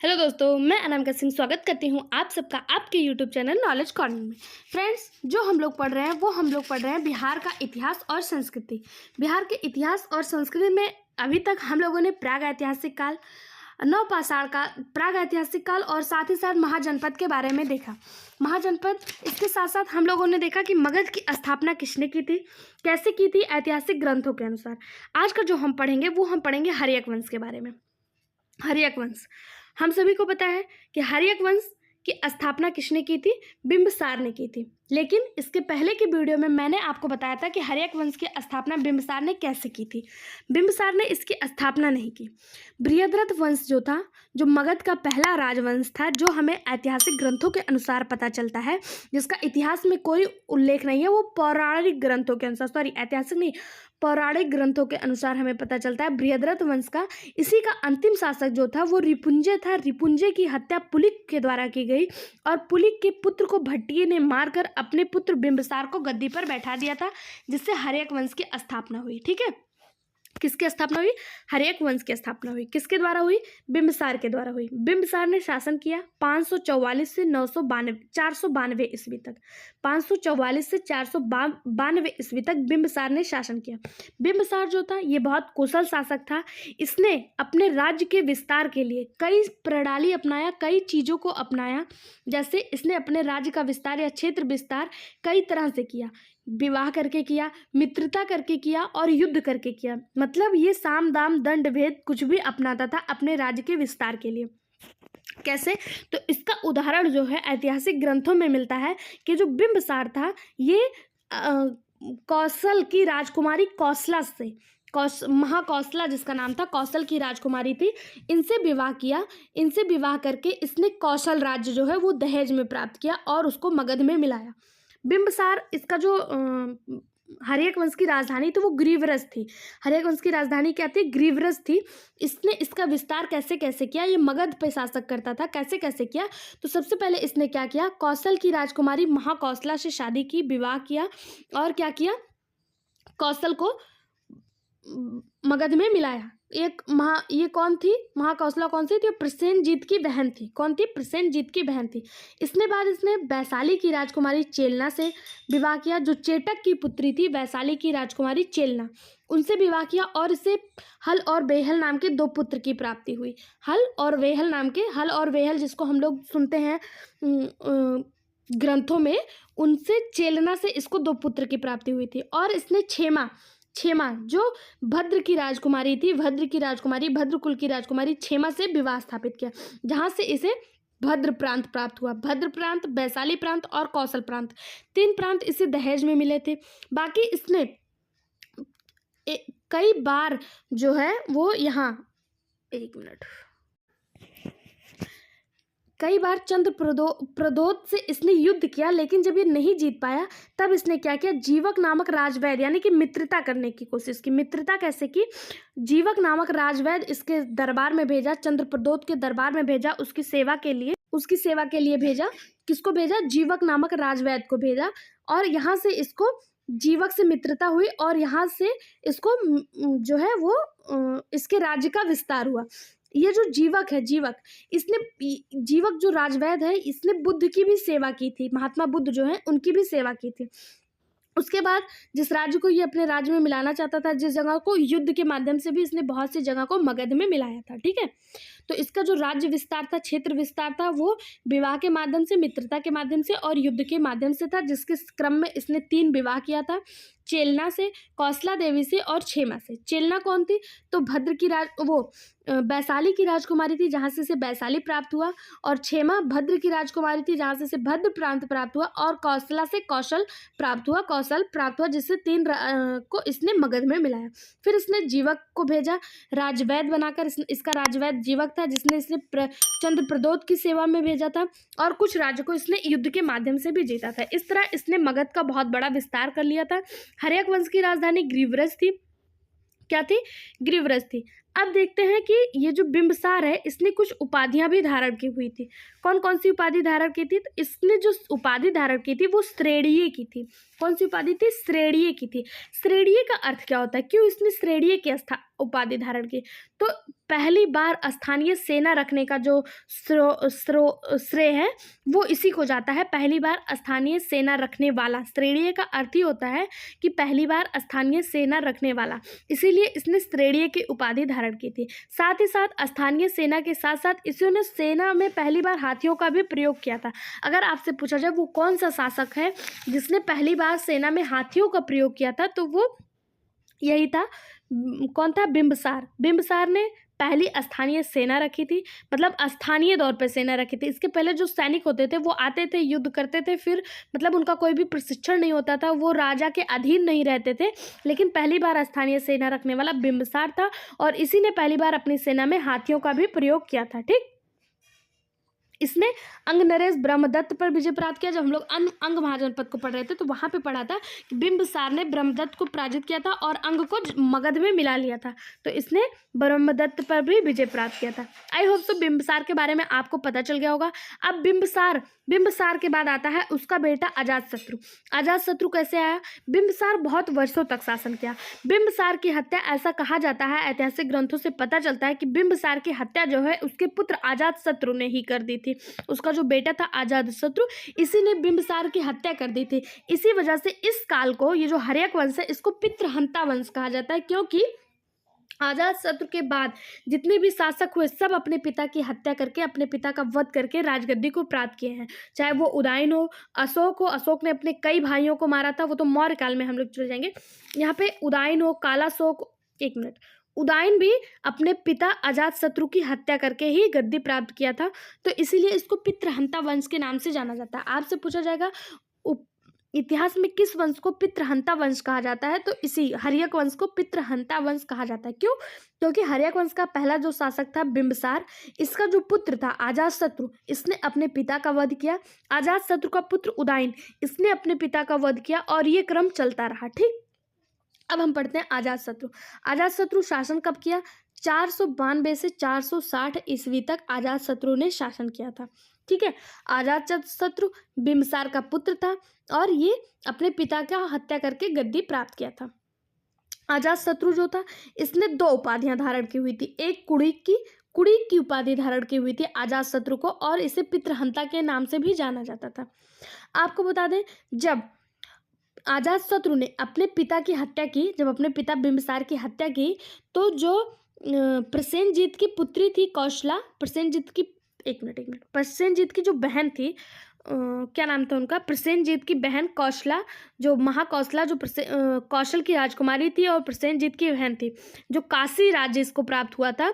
Hello दोस्तों, मैं अनामिका सिंह स्वागत करती हूँ आप सबका आपके यूट्यूब चैनल नॉलेज कॉर्नर में। फ्रेंड्स, जो हम लोग पढ़ रहे हैं बिहार का इतिहास और संस्कृति। बिहार के इतिहास और संस्कृति में अभी तक हम लोगों ने प्राग ऐतिहासिक काल, नवपाषाण का प्राग ऐतिहासिक काल और साथ ही साथ महाजनपद के बारे में देखा। महाजनपद, इसके साथ साथ हम लोगों ने देखा कि मगध की स्थापना किसने की थी, कैसे की थी, ऐतिहासिक ग्रंथों के अनुसार। आज का जो हम पढ़ेंगे वो हम पढ़ेंगे हर्यक वंश के बारे में। हर्यक वंश, हम सभी को पता है कि हर्यक वंश की स्थापना किसने की थी, बिंबिसार ने की थी। लेकिन इसके पहले की वीडियो में मैंने आपको बताया था कि हर्यक वंश की स्थापना बिंबिसार ने कैसे की थी। बिंबिसार ने इसकी स्थापना नहीं की। बृहद्रथ वंश जो था, जो मगध का पहला राजवंश था, जो हमें ऐतिहासिक ग्रंथों के अनुसार पता चलता है, जिसका इतिहास में कोई उल्लेख नहीं है, वो पौराणिक ग्रंथों के अनुसार, ऐतिहासिक नहीं, पौराणिक ग्रंथों के अनुसार हमें पता चलता है बृहद्रथ वंश का इसी का अंतिम शासक जो था वो रिपुंजय था। रिपुंजय की हत्या पुलिक के द्वारा की गई और पुलिक के पुत्र को भट्टिये ने मारकर अपने पुत्र बिंबिसार को गद्दी पर बैठा दिया था, जिससे हर्यक वंश की स्थापना हुई। ठीक है, किसकी स्थापना हुई? हर्यक वंश की स्थापना हुई। किसके द्वारा हुई? बिंबिसार के द्वारा हुई। बिंबिसार ने शासन किया 544 से 492 ईस्वी तक। 544 से 492 ईस्वी तक बिंबिसार ने शासन किया। बिंबिसार जो था ये बहुत कुशल शासक था। इसने अपने राज्य के विस्तार के लिए कई प्रणाली अपनाया, कई चीज़ों को अपनाया। जैसे इसने अपने राज्य का विस्तार या क्षेत्र विस्तार कई तरह से किया। विवाह करके किया, मित्रता करके किया और युद्ध करके किया। मतलब ये साम दाम दंड भेद कुछ भी अपनाता था अपने राज्य के विस्तार के लिए। कैसे? तो इसका उदाहरण जो है ऐतिहासिक ग्रंथों में मिलता है कि जो बिंबिसार था ये कौशल की राजकुमारी कौशला से, महाकौशला जिसका नाम था, कौशल की राजकुमारी थी, इनसे विवाह किया। इनसे विवाह करके इसने कौशल राज्य जो है वो दहेज में प्राप्त किया और उसको मगध में मिलाया। बिंबिसार, इसका जो हर्यक वंश की राजधानी थी वो ग्रीवरस थी। हर्यक वंश की राजधानी क्या थी? ग्रीवरस थी। इसने इसका विस्तार कैसे कैसे किया? ये मगध पे शासक करता था। कैसे कैसे किया? तो सबसे पहले इसने क्या किया? कौशल की राजकुमारी महाकौशला से शादी की, विवाह किया और क्या किया? कौशल को मगध में मिलाया। ये कौन थी? महाकौशला कौन सी थी? प्रसेनजीत की बहन थी। कौन थी? प्रसेनजीत की बहन थी। इसने वैशाली की राजकुमारी चेलना से विवाह किया, जो चेटक की पुत्री थी, वैशाली की राजकुमारी चेलना, उनसे विवाह किया और इसे हल और वेहल नाम के 2 पुत्र की प्राप्ति हुई। हल और वेहल जिसको हम लोग सुनते हैं ग्रंथों में, उनसे चेलना से इसको 2 पुत्र की प्राप्ति हुई थी। और इसने क्षेमा जो भद्र की राजकुमारी थी, भद्र कुल की राजकुमारी क्षेमा से विवाह स्थापित किया, जहां से इसे भद्र प्रांत प्राप्त हुआ। भद्र प्रांत, वैशाली प्रांत और कौशल प्रांत, 3 प्रांत इसे दहेज में मिले थे। बाकी इसने कई बार जो है वो यहाँ, एक मिनट, कई बार चंद्र प्रदोत से इसने युद्ध किया, लेकिन जब ये नहीं जीत पाया तब इसने क्या किया? जीवक नामक राजवैद्य, यानी कि मित्रता करने की कोशिश की। मित्रता कैसे की? जीवक नामक राजवैद्य इसके दरबार में भेजा, चंद्र प्रदोत के दरबार में भेजा, उसकी सेवा के लिए भेजा। किसको भेजा? जीवक नामक राजवैद्य को भेजा। और यहाँ से इसको जीवक से मित्रता हुई और यहाँ से इसको जो है वो इसके राज्य का विस्तार हुआ। ये जो जीवक है, जीवक जो राजवैद्य है, इसने बुद्ध की भी सेवा की थी। महात्मा बुद्ध जो है उनकी भी सेवा की थी। उसके बाद जिस राज्य को ये अपने राज्य में मिलाना चाहता था, जिस जगह को, युद्ध के माध्यम से भी इसने बहुत सी जगह को मगध में मिलाया था। ठीक है, तो इसका जो राज्य विस्तार था, क्षेत्र विस्तार था, वो विवाह के माध्यम से, मित्रता के माध्यम से और युद्ध के माध्यम से था, जिसके क्रम में इसने 3 विवाह किया था, चेलना से, कौशला देवी से और क्षेमा से। चेलना कौन थी? तो वैशाली की राजकुमारी थी, जहाँ से इसे वैशाली प्राप्त हुआ। और क्षेमा भद्र की राजकुमारी थी, जहाँ से इसे भद्र प्रांत प्राप्त हुआ। और कौशला से कौशल प्राप्त हुआ, जिससे 3 को इसने मगध में मिलाया। फिर इसने जीवक को भेजा राजवैद्य बनाकर। इसका राजवैद्य जीवक था, जिसने इसने चंद्र प्रदोत की सेवा में भेजा था। और कुछ राज्य को इसने युद्ध के माध्यम से भी जीता था। इस तरह इसने मगध का बहुत बड़ा विस्तार कर लिया था। हर्यक वंश की राजधानी ग्रीवरस थी। क्या थी? ग्रीवरस थी। अब देखते हैं कि ये जो बिंबिसार है इसने कुछ उपाधियां भी धारण की हुई थी। कौन कौन सी उपाधि धारण की थी? तो इसने जो उपाधि धारण की थी वो श्रेणीय की थी। कौन सी उपाधि थी? श्रेणीय की थी। श्रेणीय का अर्थ क्या होता है? क्यों इसने श्रेणीय की उपाधि धारण की? तो पहली बार स्थानीय सेना रखने का जो श्रेय है वो इसी को जाता है, पहली बार स्थानीय सेना रखने वाला। श्रेणीय का अर्थ ही होता है कि पहली बार स्थानीय सेना रखने वाला, इसीलिए इसने श्रेणीय की उपाधि धारण की थी। साथ ही साथ स्थानीय सेना के साथ साथ इसने सेना में पहली बार हाथियों का भी प्रयोग किया था। अगर आपसे पूछा जाए वो कौन सा शासक है जिसने पहली बार सेना में हाथियों का प्रयोग किया था, तो वो यही था। कौन था? बिंबिसार। बिंबिसार ने पहली स्थानीय सेना रखी थी, मतलब स्थानीय तौर पर सेना रखी थी। इसके पहले जो सैनिक होते थे वो आते थे, युद्ध करते थे, फिर मतलब उनका कोई भी प्रशिक्षण नहीं होता था, वो राजा के अधीन नहीं रहते थे। लेकिन पहली बार स्थानीय सेना रखने वाला बिंबिसार था और इसी ने पहली बार अपनी सेना में हाथियों का भी प्रयोग किया था। ठीक, इसने अंग नरेश ब्रह्मदत्त पर विजय प्राप्त किया। जब हम लोग अंग महाजनपद को पढ़ रहे थे तो वहां पे पढ़ा था कि बिंबिसार ने ब्रह्मदत्त को पराजित किया था और अंग को मगध में मिला लिया था, तो इसने ब्रह्मदत्त पर भी विजय प्राप्त किया था। आई होप तो बिंबिसार के बारे में आपको पता चल गया होगा। अब बिंबिसार के बाद आता है उसका बेटा अजातशत्रु। अजातशत्रु कैसे आया? बिंबिसार बहुत वर्षों तक शासन किया। बिंबिसार की हत्या, ऐसा कहा जाता है, ऐतिहासिक ग्रंथों से पता चलता है कि बिंबिसार की हत्या जो है उसके पुत्र अजातशत्रु ने ही कर दी थी। उसका जो बेटा था अजातशत्रु, इसी ने बिंबिसार की हत्या कर दी थी। इसी वजह से इस काल को, ये जो हर्यक वंश है, इसको पितृहंता वंश कहा जाता है, क्योंकि अजातशत्रु के बाद जितने भी शासक हुए सब अपने पिता की हत्या करके, अपने पिता का वध करके राजगद्दी को प्राप्त किए हैं। चाहे वो उदयन हो, अशोक हो, अशोक ने अपने कई भाइयों को मारा था, वो तो मौर्य काल में हम लोग चले जाएंगे। यहाँ पे उदयन हो, कालाशोक, एक मिनट, उदयन भी अपने पिता अजातशत्रु की हत्या करके ही गद्दी प्राप्त किया था, तो इसीलिए इसको पितृहंता वंश के नाम से जाना जाता है। आपसे पूछा जाएगा इतिहास में किस वंश को पितृहंता वंश कहा जाता है, तो इसी हर्यक वंश को पितृहंता वंश कहा जाता है। क्यों? क्योंकि हर्यक वंश का पहला जो शासक था बिंबिसार, इसका जो पुत्र था अजातशत्रु, इसने अपने पिता का वध किया। अजातशत्रु का पुत्र उदयन, इसने अपने पिता का वध किया और ये क्रम चलता रहा। ठीक, अब हम पढ़ते हैं अजातशत्रु। अजातशत्रु शासन कब किया? 492 से 460 ईस्वी तक अजातशत्रु ने शासन किया था। ठीक है, अजातशत्रु बिंबिसार का पुत्र था और ये अपने पिता का हत्या करके गद्दी प्राप्त किया था। अजातशत्रु जो था इसने 2 उपाधियां धारण की हुई थी। एक कुड़ीक की उपाधि धारण की हुई थी अजातशत्रु को, और इसे पितृहंता के नाम से भी जाना जाता था। आपको बता दें, जब अजातशत्रु ने अपने पिता की हत्या की, जब अपने पिता बिंबिसार की हत्या की, तो जो प्रसेनजीत की पुत्री थी कौशला, प्रसेनजीत की जो बहन थी, क्या नाम था उनका? प्रसेनजीत की बहन कौशला, जो महाकौशला, जो कौशल की राजकुमारी थी और प्रसेनजीत की बहन थी, जो काशी राज्य इसको प्राप्त हुआ था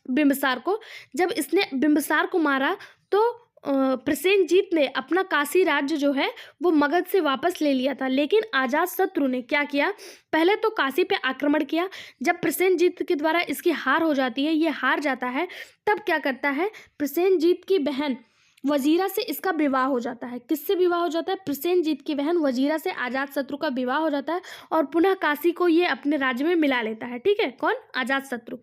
बिंबिसार को। जब इसने बिंबिसार को मारा तो प्रसेनजीत ने अपना काशी राज्य जो है वो मगध से वापस ले लिया था। लेकिन अजातशत्रु ने क्या किया? पहले तो काशी पे आक्रमण किया। जब प्रसेनजीत के द्वारा इसकी हार हो जाती है, ये हार जाता है, तब क्या करता है? प्रसेनजीत की बहन वजीरा से इसका विवाह हो जाता है। किससे विवाह हो जाता है? प्रसेनजीत की बहन वजीरा से अजातशत्रु का विवाह हो जाता है और पुनः काशी को ये अपने राज्य में मिला लेता है। ठीक है, कौन? अजातशत्रु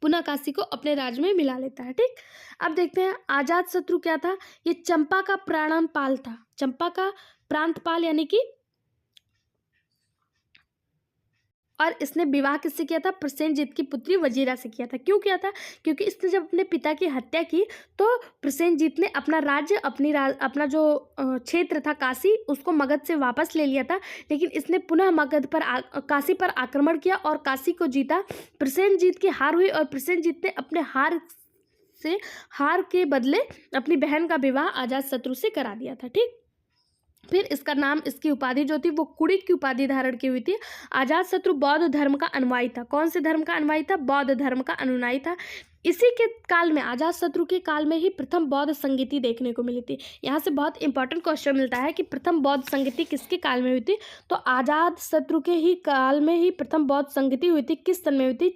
पुनः काशी को अपने राज्य में मिला लेता है। ठीक, अब देखते हैं अजातशत्रु क्या था? ये चंपा का प्राणपाल था। चंपा का प्रांतपाल यानी कि, और इसने विवाह किससे किया था? प्रसेनजीत की पुत्री वजीरा से किया था। क्यों किया था? क्योंकि इसने जब अपने पिता की हत्या की तो प्रसेनजीत ने अपना राज्य, अपना जो क्षेत्र था काशी, उसको मगध से वापस ले लिया था। लेकिन इसने पुनः मगध पर काशी पर आक्रमण किया और काशी को जीता। प्रसेनजीत की हार हुई और प्रसेनजीत ने अपने हार के बदले अपनी बहन का विवाह अजातशत्रु से करा दिया था। ठीक, फिर इसका नाम, इसकी उपाधि जो थी वो कुड़िक की उपाधि धारण की हुई थी। अजातशत्रु बौद्ध धर्म का अनुयायी था। कौन से धर्म का अनुयायी था? बौद्ध धर्म का अनुयायी था। इसी के काल में, अजातशत्रु के काल में ही प्रथम बौद्ध संगीति देखने को मिली थी। यहाँ से बहुत इंपॉर्टेंट क्वेश्चन मिलता है कि प्रथम बौद्ध संगीति किसके काल में हुई थी? तो अजातशत्रु के ही काल में ही प्रथम बौद्ध संगीति हुई थी। किस सन में हुई थी?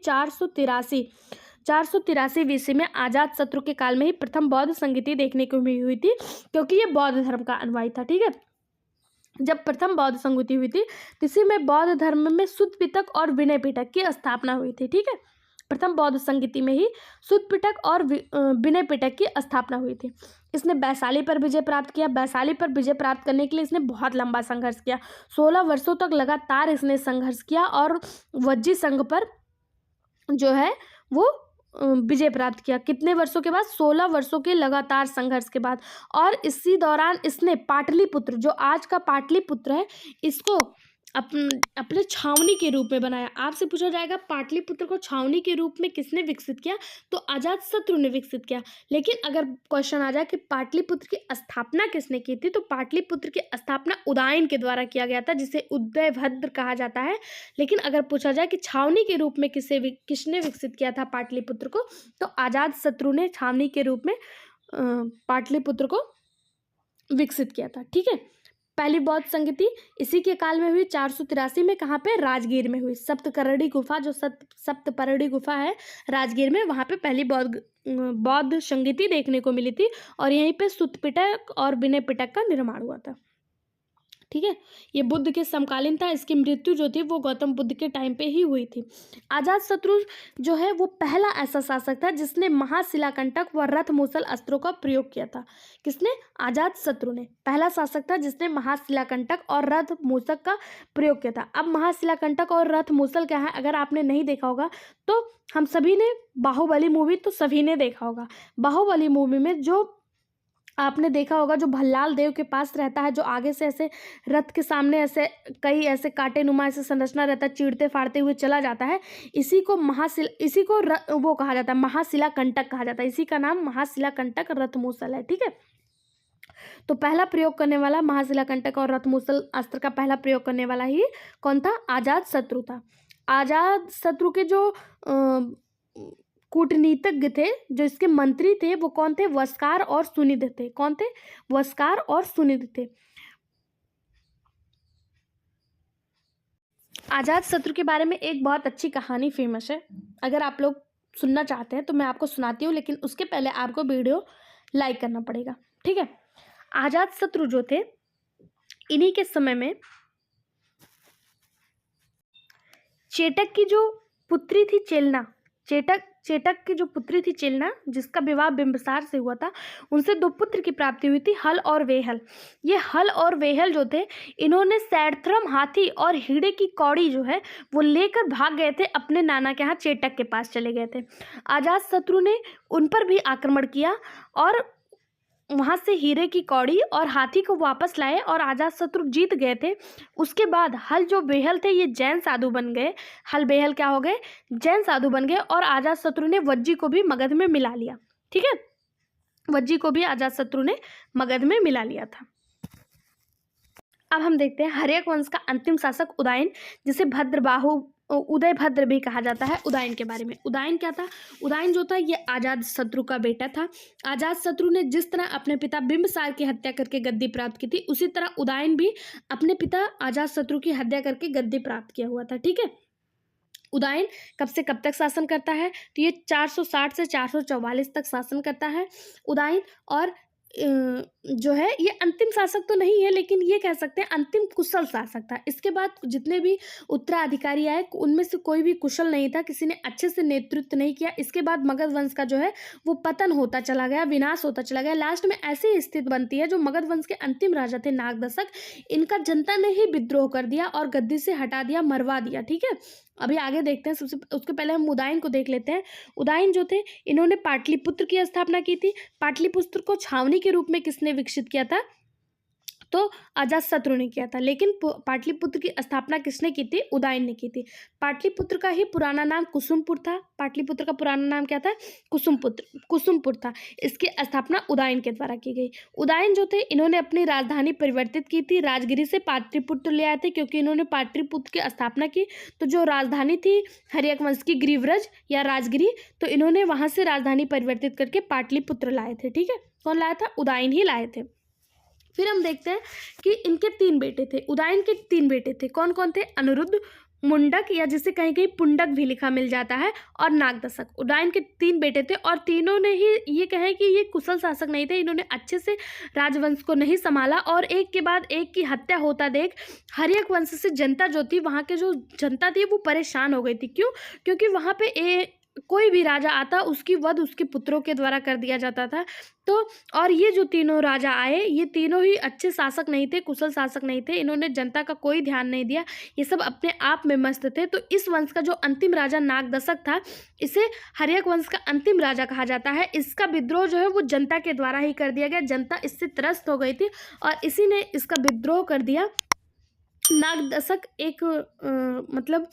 483 ईस्वी में अजातशत्रु के काल में ही प्रथम बौद्ध संगीति देखने को हुई थी, क्योंकि ये बौद्ध धर्म का अनुयायी था। ठीक है, जब प्रथम बौद्ध संगति हुई थी, तो इसी में बौद्ध धर्म में सुत्त पिटक और विनय पिटक की स्थापना हुई थी। ठीक है, प्रथम बौद्ध संगति में ही सुत्त पिटक और विनय पिटक की स्थापना हुई थी। इसने वैशाली पर विजय प्राप्त किया। वैशाली पर विजय प्राप्त करने के लिए इसने बहुत लंबा संघर्ष किया। 16 वर्षों तक लगातार इसने संघर्ष किया और वज्जी संघ पर जो है वो विजय प्राप्त किया। कितने वर्षों के बाद? 16 वर्षों के लगातार संघर्ष के बाद। और इसी दौरान इसने पाटलिपुत्र, जो आज का पाटलिपुत्र है, इसको अपने छावनी के रूप में बनाया। आपसे पूछा जाएगा पाटलिपुत्र को छावनी के रूप में किसने विकसित किया? तो अजातशत्रु ने विकसित किया। लेकिन अगर क्वेश्चन आ जाए कि पाटलिपुत्र की स्थापना किसने की थी, तो पाटलिपुत्र की स्थापना उदयन के द्वारा किया गया था, जिसे उदयभद्र कहा जाता है। लेकिन अगर पूछा जाए कि छावनी के रूप में किसने विकसित किया था पाटलिपुत्र को, तो अजातशत्रु ने छावनी के रूप में पाटलिपुत्र को विकसित किया था। ठीक है, पहली बौद्ध संगति इसी के काल में हुई। 483 में कहाँ पे? राजगीर में हुई। सप्तकरणी गुफा, जो सप्तपरणी गुफा है राजगीर में, वहाँ पे पहली बौद्ध संगति देखने को मिली थी और यहीं पे सुत्त पिटक और विनय पिटक का निर्माण हुआ था। ठीक है, ये बुद्ध के समकालीन था। इसकी मृत्यु जो थी वो गौतम बुद्ध के टाइम पे ही हुई थी। अजातशत्रु जो है वो पहला ऐसा शासक था जिसने महाशिलाकंटक व रथ मूसल अस्त्रों का प्रयोग किया था। किसने? अजातशत्रु ने पहला शासक था जिसने महाशिलाकंटक और रथ मूसक का प्रयोग किया था। अब महाशिलाकंटक और रथ मूसल क्या है, अगर आपने नहीं देखा होगा तो हम सभी ने बाहुबली मूवी तो सभी ने देखा होगा। बाहुबली मूवी में जो आपने देखा होगा, जो भल्लाल देव के पास रहता है, जो आगे से ऐसे रथ के सामने ऐसे कई ऐसे कांटे नुमा ऐसे संरचना रहता है, चीरते फाड़ते हुए चला जाता है, इसी को वो कहा जाता है, महाशिलाकंटक कहा जाता है। इसी का नाम महाशिलाकंटक रथमूसल है। ठीक है, तो पहला प्रयोग करने वाला महाशिलाकंटक और रथमूसल अस्त्र का पहला प्रयोग करने वाला ही कौन था? अजातशत्रु था। अजातशत्रु के जो कूटनीतिज्ञ थे, जो इसके मंत्री थे, वो कौन थे? वस्कार और सुनिध थे। कौन थे? वस्कार और सुनिध थे। अजातशत्रु के बारे में एक बहुत अच्छी कहानी फेमस है। अगर आप लोग सुनना चाहते हैं तो मैं आपको सुनाती हूँ, लेकिन उसके पहले आपको वीडियो लाइक करना पड़ेगा। ठीक है, अजातशत्रु जो थे, इन्हीं के समय में चेटक की जो पुत्री थी चेलना, चेटक की जो पुत्री थी चेलना, जिसका विवाह बिंबिसार से हुआ था, उनसे 2 पुत्र की प्राप्ति हुई थी, हल और वेहल। ये हल और वेहल जो थे, इन्होंने सैडथ्रम हाथी और हीरे की कौड़ी जो है वो लेकर भाग गए थे, अपने नाना के यहाँ चेटक के पास चले गए थे। अजातशत्रु ने उन पर भी आक्रमण किया और वहाँ से हीरे की कौड़ी और हाथी को वापस लाए और अजातशत्रु जीत गए थे। उसके बाद हल जो बेहल थे, ये जैन साधु बन गए। हल बेहल क्या हो गए? जैन साधु बन गए। और अजातशत्रु ने वज्जी को भी मगध में मिला लिया। ठीक है, वज्जी को भी अजातशत्रु ने मगध में मिला लिया था। अब हम देखते हैं हर्यक वंश का अंतिम शासक उदयन, जिसे उदयभद्र भी कहा जाता है। उदयन के बारे में, उदयन क्या था? उदयन जो था ये अजातशत्रु का बेटा था। अजातशत्रु ने जिस तरह अपने पिता बिंबिसार की हत्या करके गद्दी प्राप्त की थी, उसी तरह उदयन भी अपने पिता अजातशत्रु की हत्या करके गद्दी प्राप्त किया हुआ था। ठीक है, उदयन कब से कब तक शासन करता है? तो ये 460 से 444 तक शासन करता है उदयन। और जो है ये अंतिम शासक तो नहीं है, लेकिन ये कह सकते हैं अंतिम कुशल शासक था। इसके बाद जितने भी उत्तराधिकारी आए, उनमें से कोई भी कुशल नहीं था, किसी ने अच्छे से नेतृत्व नहीं किया। इसके बाद मगध वंश का जो है वो पतन होता चला गया, विनाश होता चला गया। लास्ट में ऐसी स्थिति बनती है, जो मगध वंश के अंतिम राजा थे नागदशक, इनका जनता ने ही विद्रोह कर दिया और गद्दी से हटा दिया, मरवा दिया। ठीक है, अभी आगे देखते हैं। उसके पहले हम उदयन को देख लेते हैं। उदयन जो थे, इन्होंने पाटलिपुत्र की स्थापना की थी। पाटलिपुत्र को छावनी के रूप में किसने विकसित किया था? तो अजातशत्रु ने किया था। लेकिन पाटलिपुत्र की स्थापना किसने की थी? उदयन ने की थी। पाटलिपुत्र का ही पुराना नाम कुसुमपुर था। पाटलिपुत्र का पुराना नाम क्या था? कुसुमपुर था। इसकी स्थापना उदयन के द्वारा की गई। उदयन जो थे, इन्होंने अपनी राजधानी परिवर्तित की थी, राजगिरी से पाटलिपुत्र ले आए थे, क्योंकि इन्होंने पाटलिपुत्र की स्थापना की। तो जो राजधानी थी हर्यक वंश की, गिरिव्रज या राजगिरी, तो इन्होंने वहां से राजधानी परिवर्तित करके पाटलिपुत्र लाए थे। ठीक है, कौन लाया था? उदयन ही लाए थे। फिर हम देखते हैं कि इनके 3 बेटे थे। उदयन के 3 बेटे थे। कौन कौन थे? अनिरुद्ध, मुंडक या जिसे कहीं कहीं पुंडक भी लिखा मिल जाता है, और नागदशक। उदयन के 3 बेटे थे और तीनों ने ही ये कहे कि ये कुशल शासक नहीं थे, इन्होंने अच्छे से राजवंश को नहीं संभाला और एक के बाद एक की हत्या होता देख हर्यक वंश से जनता जो थी, वहाँ के जो जनता थी वो परेशान हो गई थी। क्यों? क्योंकि वहाँ पे कोई भी राजा आता उसकी वध उसके पुत्रों के द्वारा कर दिया जाता था। तो और ये जो तीनों राजा आए, ये तीनों ही अच्छे शासक नहीं थे, कुशल शासक नहीं थे, इन्होंने जनता का कोई ध्यान नहीं दिया, ये सब अपने आप में मस्त थे। तो इस वंश का जो अंतिम राजा नागदशक था, इसे हर्यक वंश का अंतिम राजा कहा जाता है। इसका विद्रोह जो है वो जनता के द्वारा ही कर दिया गया, जनता इससे त्रस्त हो गई थी और इसी ने इसका विद्रोह कर दिया। नागदशक मतलब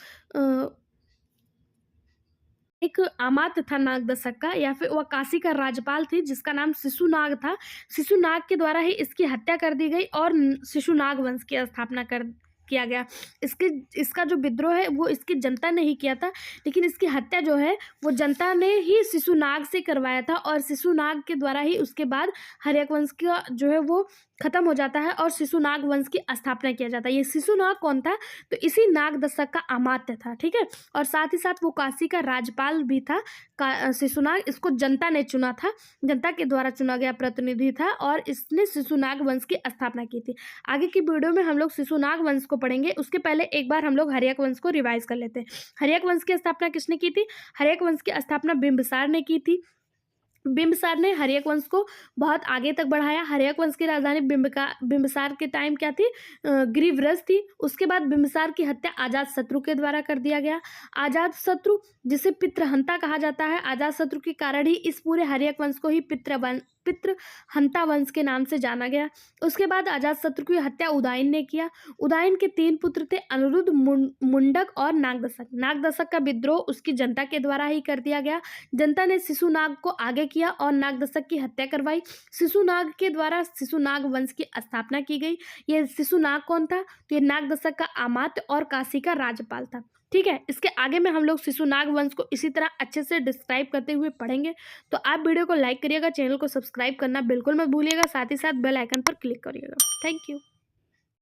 एक अमात्य था नागदशक का, या फिर वह काशी का राज्यपाल थी जिसका नाम शिशुनाग था। शिशुनाग के द्वारा ही इसकी हत्या कर दी गई और शिशुनाग वंश की स्थापना कर किया गया। इसका जो विद्रोह है वो इसकी जनता ने ही किया था, लेकिन इसकी हत्या जो है वो जनता ने ही शिशुनाग से करवाया था और शिशुनाग के द्वारा ही उसके बाद हर्यक वंश का जो है वो खत्म हो जाता है और शिशुनाग वंश की स्थापना किया जाता है। ये शिशुनाग कौन था? तो इसी नागदशक का अमात्य था, ठीक है। और साथ ही साथ वो काशी का राज्यपाल भी था। शिशुनाग, इसको जनता ने चुना था, जनता के द्वारा चुना गया प्रतिनिधि था और इसने शिशुनाग वंश की स्थापना की थी। आगे की वीडियो में हम लोग शिशुनाग वंश को पढ़ेंगे, उसके पहले एक बार हम लोग हर्यक वंश को रिवाइज कर लेते हैं। हर्यक वंश की स्थापना किसने की थी? हर्यक वंश की स्थापना बिंबिसार ने की थी। बिंबिसार ने हर्यक वंश को बहुत आगे तक बढ़ाया। हर्यक वंश की राजधानी बिंबिसार के टाइम क्या थी? गिरिव्रज थी। उसके बाद बिंबिसार की हत्या अजातशत्रु के द्वारा कर दिया गया। अजातशत्रु जिसे पितृहंता कहा जाता है, अजातशत्रु के कारण ही इस पूरे हर्यक वंश को ही पितृहंता वंश के नाम से जाना गया। उसके बाद अजातशत्रु की हत्या उदयन ने किया। उदयन के 3 पुत्र थे, अनिरुद्ध, मुंडक और नागदशक। नागदशक का विद्रोह उसकी जनता के द्वारा ही कर दिया गया। जनता ने शिशुनाग को आगे किया और नागदशक की हत्या करवाई। शिशुनाग के द्वारा शिशुनाग वंश की स्थापना की गई। ये शिशुनाग कौन था? तो ये नागदशक का अमात्य और काशी का राज्यपाल था, ठीक है। इसके आगे में हम लोग शिशुनाग वंश को इसी तरह अच्छे से डिस्क्राइब करते हुए पढ़ेंगे। तो आप वीडियो को लाइक करिएगा, चैनल को सब्सक्राइब करना बिल्कुल मत भूलिएगा, साथ ही साथ बेल आइकन पर क्लिक करिएगा। Thank you.